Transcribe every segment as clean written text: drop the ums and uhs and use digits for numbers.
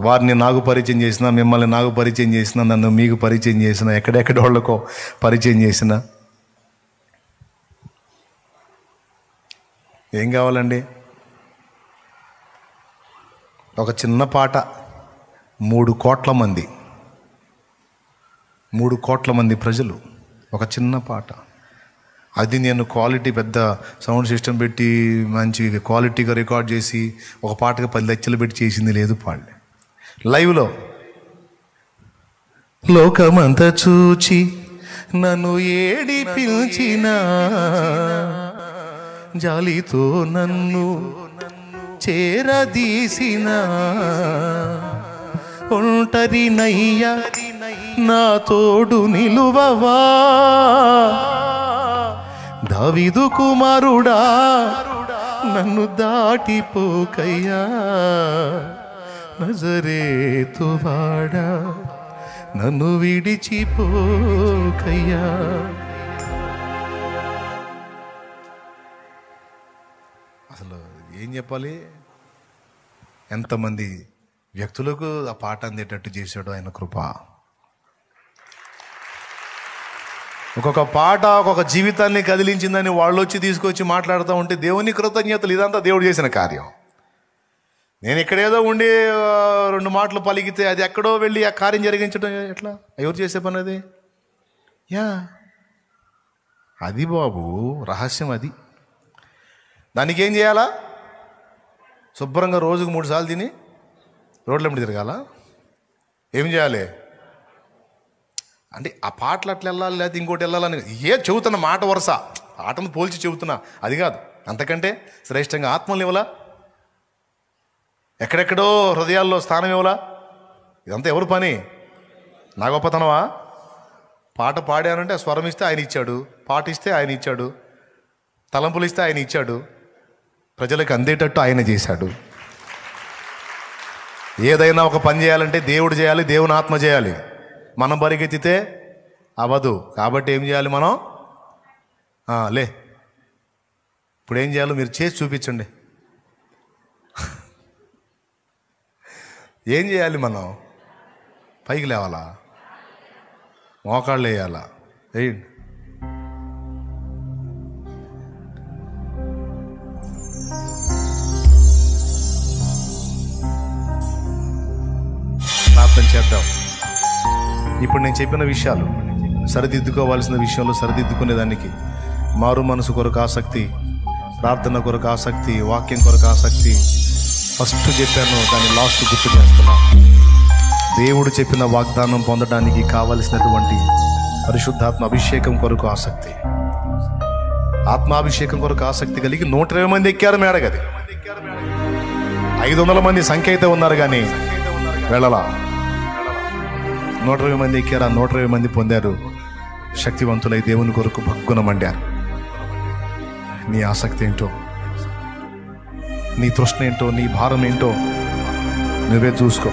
వారిని నాకు పరిచయం చేసిన, మిమ్మల్ని నాకు పరిచయం చేసిన, నన్ను మీకు పరిచయం చేసిన, ఎక్కడెక్కడ వాళ్ళకో పరిచయం చేసిన. ఏం కావాలండి? ఒక చిన్న పాట 3 కోట్ల మంది ప్రజలు, ఒక చిన్న పాట. అది నేను క్వాలిటీ పెద్ద సౌండ్ సిస్టమ్ పెట్టి మంచి క్వాలిటీగా రికార్డ్ చేసి ఒక పాటగా 10 లక్షలు పెట్టి చేసింది లేదు. పాడలే లైవ్లో. లోకమంతా చూచి నన్ను ఏడిపించిన, జాలితో నన్ను చేరదీసిన, ఒంటరినయ్యా నా తోడు నిలువవా, దావీదు కుమారుడా నన్ను దాటిపోకయ్యా, నజరేతువాడా నన్ను విడిచిపోకయ్యా. అసలు ఏం చెప్పాలి? ఎంతమంది వ్యక్తులకు ఆ పాట అందేటట్టు చేశాడు ఆయన కృప. ఒక్కొక్క పాట ఒక్కొక్క జీవితాన్ని కదిలించిందని వాళ్ళు వచ్చి తీసుకొచ్చి మాట్లాడుతూ ఉంటే దేవుని కృతజ్ఞతలు. ఇదంతా దేవుడు చేసిన కార్యం. నేను ఇక్కడేదో ఉండి 2 మాటలు పలికితే అది ఎక్కడో వెళ్ళి ఆ కార్యం జరిగించడం ఎట్లా? ఎవరు చేసే పని అది? అది బాబు రహస్యం. అది దానికి ఏం చేయాలా? శుభ్రంగా రోజుకు 3 సార్లు తిని రోడ్ల మీద తిరగాల? ఏం చేయాలి అంటే ఆ పాటలు అట్లా వెళ్ళాలి, లేకపోతే ఇంకోటి వెళ్ళాలని చెబుతున్న మాట వరుస, ఆటను పోల్చి చెబుతున్నా, అది కాదు. అంతకంటే శ్రేష్టంగా ఆత్మలు ఇవ్వలా, ఎక్కడెక్కడో హృదయాల్లో స్థానం ఇవ్వలా. ఇదంతా ఎవరు పని? నా గొప్పతనమా? పాట పాడానంటే ఆ స్వరం ఇస్తే ఆయన ఇచ్చాడు, పాట ఇస్తే ఆయన ఇచ్చాడు, తలంపులు ఇస్తే ఆయన ఇచ్చాడు, ప్రజలకు అందేటట్టు ఆయన చేశాడు. ఏదైనా ఒక పని చేయాలంటే దేవుడు చేయాలి, దేవుని ఆత్మ చేయాలి. మనం పరిగెత్తితే అవ్వదు. కాబట్టి ఏం చేయాలి మనం? లే ఇప్పుడు ఏం చేయాలో మీరు చేసి చూపించండి. ఏం చేయాలి మనం? పైకి లేవాలా? మోకాళ్ళు వేయాలా? వేయండి. ప్రార్థన చేద్దాం. ఇప్పుడు నేను చెప్పిన విషయాలు సరిదిద్దుకోవాల్సిన విషయంలో సరిదిద్దుకునేదానికి మారు మనసు కొరకు ఆసక్తి, ప్రార్థన కొరకు ఆసక్తి, వాక్యం కొరకు ఆసక్తి. ఫస్ట్ చెప్పాను, దాన్ని లాస్ట్ గుర్తు చేస్తున్నాను. దేవుడు చెప్పిన వాగ్దానం పొందడానికి కావలసినటువంటి పరిశుద్ధాత్మ అభిషేకం కొరకు ఆసక్తి, ఆత్మాభిషేకం కొరకు ఆసక్తి కలిగి 120 మంది ఎక్కారు మేడగది. 500 మంది సంఖ్య అయితే ఉన్నారు కానీ వెళ్ళలా. 120 మంది ఎక్కారు. 120 మంది పొందారు. శక్తివంతులై దేవుని కొరకు భగ్గున మండారు. నీ ఆసక్తి ఏంటో, నీ తృష్ణ ఏంటో, నీ భారం ఏంటో నువ్వే చూసుకో.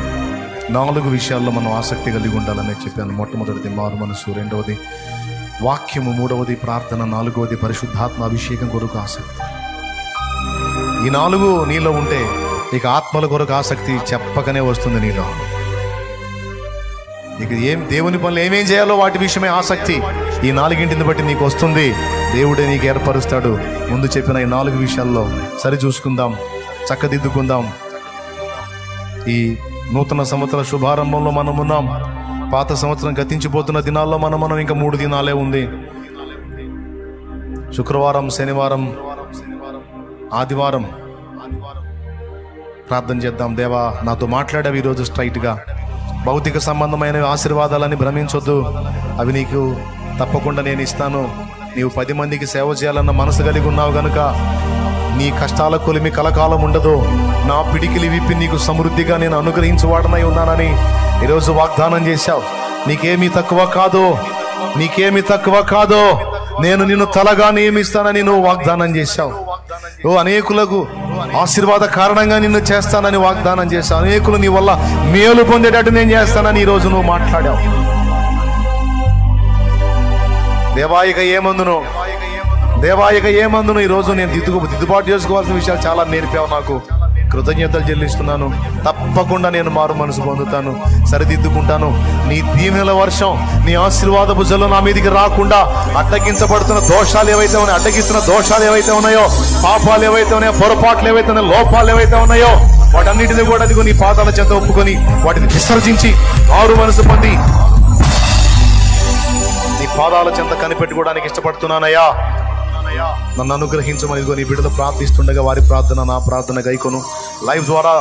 4 విషయాల్లో మనం ఆసక్తి కలిగి ఉండాలని చెప్పాను. మొట్టమొదటిది మారు మనసు, 2వది వాక్యము, 3వది ప్రార్థన, 4వది పరిశుద్ధాత్మ అభిషేకం కొరకు ఆసక్తి. ఈ 4 నీలో ఉంటే ఇక ఆత్మల కొరకు ఆసక్తి చెప్పకనే వస్తుంది నీలో. ఇక దేవుని పనులు ఏమేం చేయాలో వాటి విషయమే ఆసక్తి. ఈ 4 బట్టి నీకు వస్తుంది. దేవుడే నీకు ఏర్పరుస్తాడు. ముందు చెప్పిన ఈ 4 విషయాల్లో సరి చూసుకుందాం, చక్కదిద్దుకుందాం. ఈ నూతన సంవత్సర శుభారంభంలో మనం ఉన్నాం. పాత సంవత్సరం గతించిపోతున్న దినాల్లో మనం ఇంకా 3 దినాలే ఉంది. శుక్రవారం, శనివారం, ఆదివారం ప్రార్థన చేద్దాం. దేవా, నాతో మాట్లాడావు ఈరోజు స్ట్రైట్గా. భౌతిక సంబంధమైన ఆశీర్వాదాలని భ్రమించొద్దు, అవి నీకు తప్పకుండా నేను ఇస్తాను. నీవు 10 మందికి సేవ చేయాలన్న మనసు కలిగి ఉన్నావు గనుక నీ కష్టాల కొలిమి కలకాలం ఉండదు. నా పిడికిలి విప్పి నీకు సమృద్ధిగా నేను అనుగ్రహించువాడనై ఉన్నానని ఈరోజు వాగ్దానం చేశావు. నీకేమీ తక్కువ కాదు, నీకేమీ తక్కువ కాదు. నేను నిన్ను తలగా నియమిస్తానని నువ్వు వాగ్దానం చేశావు. అనేకులకు ఆశీర్వాద కారణంగా నిన్ను చేస్తానని వాగ్దానం చేశావు. అనేకులు నీ వల్ల మేలు పొందేటట్టు నేను చేస్తానని ఈరోజు నువ్వు మాట్లాడావు. దేవాయిక ఏమందును ఈరోజు నేను దిద్దుబాటు చేసుకోవాల్సిన విషయాలు చాలా నేర్పావు నాకు. కృతజ్ఞతలు చెల్లిస్తున్నాను. తప్పకుండా నేను మారు మనసు పొందుతాను, సరిదిద్దుకుంటాను. నీ దీవెనల వర్షం, నీ ఆశీర్వాద భుజంలో నా మీదికి రాకుండా అడ్డగించబడుతున్న దోషాలు ఏవైతే ఉన్నాయో, అడ్డగిస్తున్న దోషాలు ఏవైతే ఉన్నాయో, పాపాలు ఏవైతే ఉన్నాయో, పొరపాట్లు ఏవైతే ఉన్నాయో, లోపాలు ఏవైతే ఉన్నాయో, వాటన్నిటిని కూడా అదిగో నీ పాదాల చెంత ఒప్పుకొని వాటిని విసర్జించి మారు మనసు పొంది నీ పాదాల చెంత కనిపెట్టుకోవడానికి ఇష్టపడుతున్నానయ్యా. నన్ను అనుగ్రహించమని ఇదిగో నీ బిడ్డలు ప్రార్థిస్తుండగా వారి ప్రార్థన నా ప్రార్థన గైకొను. లైవ్ ద్వారా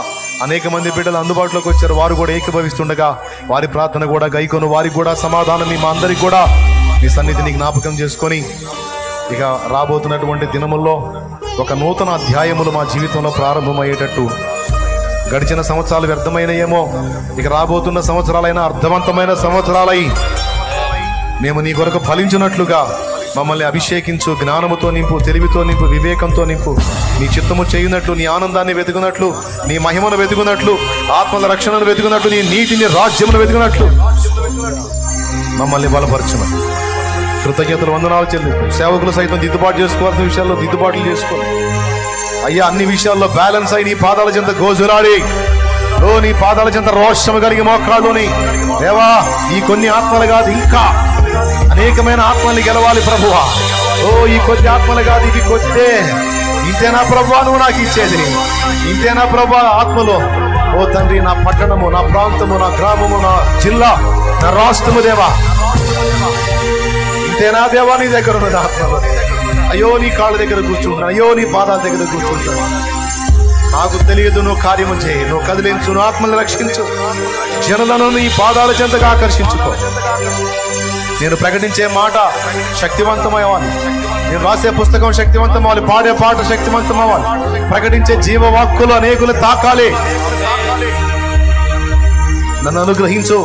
అనేక మంది బిడ్డలు అందుబాటులోకి వచ్చారు, వారు కూడా ఏకీభవిస్తుండగా వారి ప్రార్థన కూడా గైకొను. వారికి కూడా సమాధానం మా అందరికి కూడా నీ సన్నిధిని జ్ఞాపకం చేసుకొని ఇక రాబోతున్నటువంటి దినముల్లో ఒక నూతన అధ్యాయములు మా జీవితంలో ప్రారంభమయ్యేటట్టు, గడిచిన సంవత్సరాలు వ్యర్థమైనయేమో, ఇక రాబోతున్న సంవత్సరాలైనా అర్థవంతమైన సంవత్సరాలై మేము నీ కొరకు ఫలించినట్లుగా మమ్మల్ని అభిషేకించు. జ్ఞానముతో నింపు, తెలివితో నింపు, వివేకంతో నింపు. నీ చిత్తము చేయునట్లు, నీ ఆనందాన్ని వెతుకున్నట్లు, నీ మహిమను వెతుకున్నట్లు, ఆత్మల రక్షణను వెతుకున్నట్లు, నీ నీతిని రాజ్యమును వెతుకున్నట్లు మమ్మల్ని బలపరచుమని కృతజ్ఞతలు వందనాలు చెల్లిస్తూ, సేవకులు సైతం దిద్దుబాటు చేసుకోవాల్సిన విషయాల్లో దిద్దుబాట్లు చేసుకో అయ్యా. అన్ని విషయాల్లో బ్యాలెన్స్ అయి నీ పాదాల చెంత గోజులాడి, నీ పాదాల చెంత రోషము కలిగి మోకాళ్ళుని దేవా, ఈ కొన్ని ఆత్మలు కాదు ఇంకా అనేకమైన ఆత్మల్ని గెలవాలి ప్రభువా. ఈ కొద్ది ఆత్మలు కాదు, ఇవి కొద్దే. ఇంతేనా ప్రభువా నువ్వు నాకు ఇచ్చేది? ఇంతేనా ప్రభువా ఆత్మలో? ఓ తండ్రి, నా పట్టణము, నా ప్రాంతము, నా గ్రామము, నా జిల్లా, నా రాష్ట్రము దేవా, ఇంతేనా దేవా నీ దగ్గర ఉన్నది ఆత్మలో? అయ్యో నీ కాళ్ళ దగ్గర కూర్చుంటాను, అయ్యో నీ పాదాల దగ్గర కూర్చుంటాను. నాకు తెలియదు, నువ్వు కార్యము చేయి, నువ్వు కదిలించు, నువ్వు ఆత్మల్ని రక్షించు, జనులను నీ పాదాల చెంతగా ఆకర్షించుకో. నేను ప్రకటించే మాట శక్తివంతమవ్వాలి, నేను రాసే పుస్తకం శక్తివంతమవ్వాలి, పాడే పాట శక్తివంతమవ్వాలి, ప్రకటించే జీవవాక్కులు అనేకులు తాకాలి. నన్ను అనుగ్రహించు,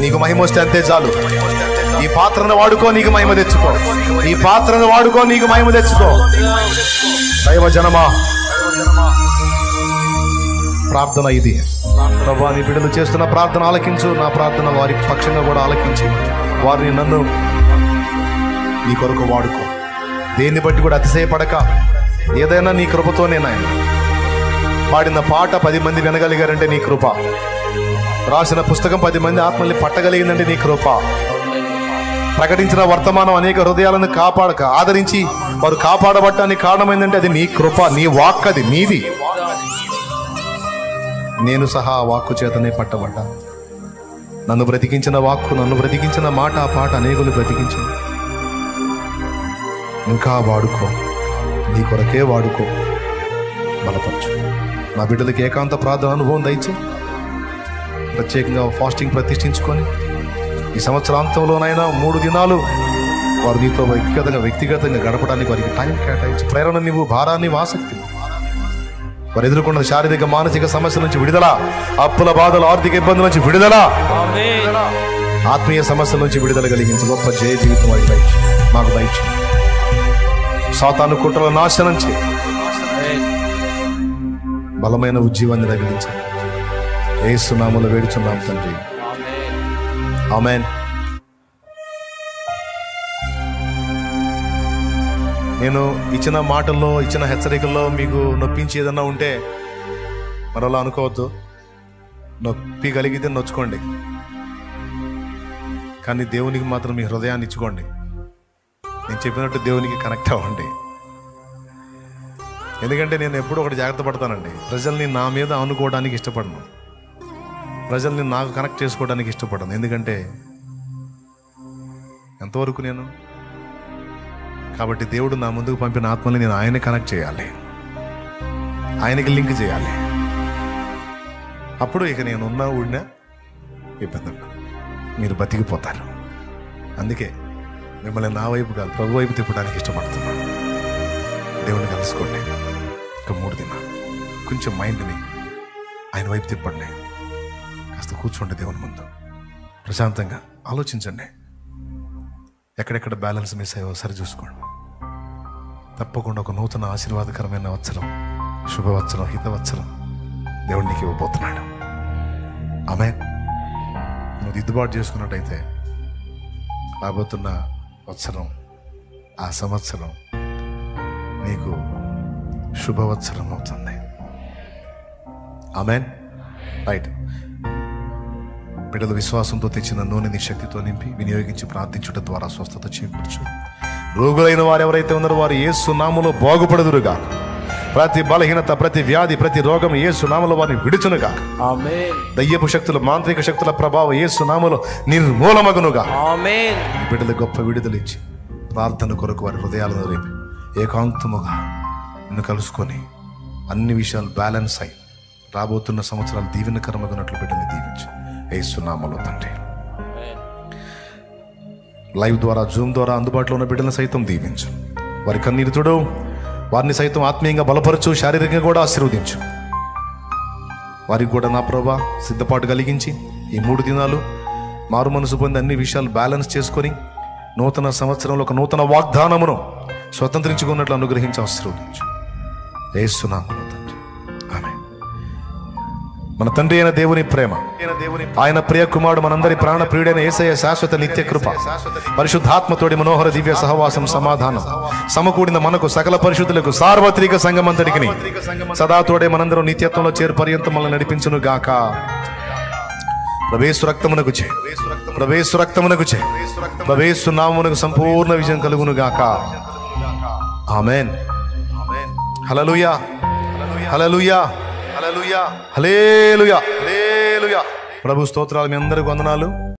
నీకు మహిమ వస్తే అంతే చాలు. ఈ పాత్రను వాడుకో, నీకు మహిమ తెచ్చుకో. ఈ పాత్రను వాడుకో, నీకు మహిమ తెచ్చుకో. దైవ జనమా, ప్రార్థన ఇది. ప్రభువా, నీ బిడ్డలు చేస్తున్న ప్రార్థన ఆలకించు. నా ప్రార్థన వారి పక్షంగా కూడా ఆలకించి వారిని, నన్ను నీ కొరకు వాడుకో. దేన్ని బట్టి కూడా అతిశయపడక, ఏదైనా నీ కృపతోనే నాయన. పాడిన పాట 10 మంది వినగలిగారంటే నీ కృప. రాసిన పుస్తకం 10 మంది ఆత్మల్ని పట్టగలిగిందంటే నీ కృప. ప్రకటించిన వర్తమానం అనేక హృదయాలను ఆదరించి వారు కాపాడబట్టానికి కారణమైందంటే అది నీ కృప, నీ వాక్, అది నీది. నేను సహా ఆ వాక్కు చేతనే పట్టబడ్డా. నన్ను బ్రతికించిన వాక్కు, నన్ను బ్రతికించిన మాట, ఆ పాట అనేకులు బ్రతికించు. ఇంకా వాడుకో, నీ కొరకే వాడుకో, బలపరచు. నా బిడ్డలకి ఏకాంత ప్రార్థన అనుభవం దయచే. ప్రత్యేకంగా ఫాస్టింగ్ ప్రతిష్ఠించుకొని ఈ సంవత్సరాంతంలోనైనా 3 దినాలు వారు నీతో వ్యక్తిగతంగా గడపడానికి వారికి టైం కేటాయించి ప్రేరణ నీవు, భారాన్ని, ఆసక్తి. వారు ఎదుర్కొన్న శారీరక మానసిక సమస్యల నుంచి విడుదల, అప్పుల బాధలు, ఆర్థిక ఇబ్బందుల నుంచి విడుదల, ఆత్మీయ సమస్యల నుంచి విడుదల కలిగించి గొప్ప జయ జీవితం వారికి దయచు, మాకు దయచు. సాతాను కుట్రల నాశనం చే, బలమైన ఉజ్జీవాన్ని రగిలించాలి. యేసు నామములో వేడుచున్నాం తండ్రి, ఆమేన్. నేను ఇచ్చిన మాటల్లో, ఇచ్చిన హెచ్చరికల్లో మీకు నొప్పించి ఏదన్నా ఉంటే మరోలా అనుకోవద్దు. నొప్పి కలిగితే నొచ్చుకోండి, కానీ దేవునికి మాత్రం మీ హృదయాన్ని ఇచ్చుకోండి. నేను చెప్పినట్టు దేవునికి కనెక్ట్ అవ్వండి. ఎందుకంటే నేను ఎప్పుడూ ఒకటి జాగ్రత్త పడతానండి, ప్రజల్ని నా మీద అనుకోవడానికి ఇష్టపడను, ప్రజల్ని నాకు కనెక్ట్ చేసుకోవడానికి ఇష్టపడను. ఎందుకంటే ఎంతవరకు నేను, కాబట్టి దేవుడు నా ముందుకు పంపిన ఆత్మని నేను ఆయనే కనెక్ట్ చేయాలి, ఆయనకి లింక్ చేయాలి. అప్పుడు ఇక నేను ఉన్నా ఊడినా ఇబ్బంది, మీరు బతికిపోతారు. అందుకే మిమ్మల్ని నా వైపు కాదు, ప్రభు వైపు తిప్పడానికి ఇష్టపడుతున్నాను. దేవుని కలుసుకోండి. ఒక 3 దినాలు కొంచెం మైండ్ని ఆయన వైపు తిప్పండి. కాస్త కూర్చోండి దేవుని ముందు, ప్రశాంతంగా ఆలోచించండి. ఎక్కడెక్కడ బ్యాలెన్స్ మిస్ అయ్యో సరి చూసుకోండి. తప్పకుండా ఒక నూతన ఆశీర్వాదకరమైన వత్సరం, శుభవత్సరం, హితవత్సరం దేవుడు నీకు ఇవ్వబోతున్నాడు. ఆమేన్. నువ్వు దిద్దుబాటు చేసుకున్నట్టయితే రాబోతున్న వత్సరం, ఆ సంవత్సరం నీకు శుభవత్సరం అవుతుంది. ఆమెన్. రైట్. బిడ్డల విశ్వాసంతో తెచ్చిన నూనెని శక్తితో నింపి వినియోగించి ప్రార్థించుట ద్వారా స్వస్థత చేకూర్చు. రోగులైన వారు ఎవరైతే ఉన్నారో వారు యేసు నామములో బాగుపడుదురుగా. ప్రతి బలహీనత, ప్రతి వ్యాధి, ప్రతి రోగం యేసు నామములో వారిని విడుచునుగా. ఆమేన్. దయ్యపు శక్తుల, మాంత్రిక శక్తుల ప్రభావం యేసు నామములో నిర్మూలమగునుగా. ఆమేన్. ఈ బిడ్డలు గొప్ప విడుదల ఇచ్చి ప్రార్థన కొరకు వారి హృదయాలను రేపి ఏకాంతముగా నిన్ను కలుసుకొని అన్ని విషయాలు బ్యాలెన్స్ అయి రాబోతున్న సంవత్సరాలు దీవెనకరమగునట్లు బిడ్డని దీవించి యేసు నామములో తండ్రి. లైవ్ ద్వారా, జూమ్ ద్వారా అందుబాటులో ఉన్న బిడ్డలను సైతం దీవించు. వారి కన్నీరు తుడు, వారిని సైతం ఆత్మీయంగా బలపరచు, శారీరకంగా కూడా ఆశీర్వదించు. వారికి కూడా నా ప్రభా సిద్ధపాటు కలిగించి ఈ 3 దినాలు మారు మనసు పొంది అన్ని విషయాలు బ్యాలెన్స్ చేసుకొని నూతన సంవత్సరంలో ఒక నూతన వాగ్దానమును స్వతంత్రించుకున్నట్లు అనుగ్రహించి ఆశీర్వదించు యేసు నామములో తండ్రి. ఆమేన్. మన తండ్రి అయిన దేవుని ప్రేమ, ఆయన ప్రియ కుమారుడు మనందరి ప్రాణ ప్రియుడైన యేసయ్య శాశ్వత నిత్య కృప, పరిశుద్ధాత్మతోడి మనోహర దివ్య సహవాసం, సమాధానం సమకూడిన మనకు సకల పరిశుద్ధులకు సార్వత్రిక సంఘమంతటికి సదాతోడే మనందరం నిత్యత్వంలో చేరు పర్యంతం మనల్ని నడిపించును గాక. ప్రవేశు రక్తమునకు చే, ప్రవేశు రక్తమునకు చే, ప్రవేశు నామమునకు సంపూర్ణ విజయం కలుగును గాక. ఆమేన్. హల్లెలూయా, హల్లెలూయా, హల్లెలూయా, హల్లెలూయా, హల్లెలూయా. ప్రభు స్తోత్రాలు. మీ అందరికి వందనాలు.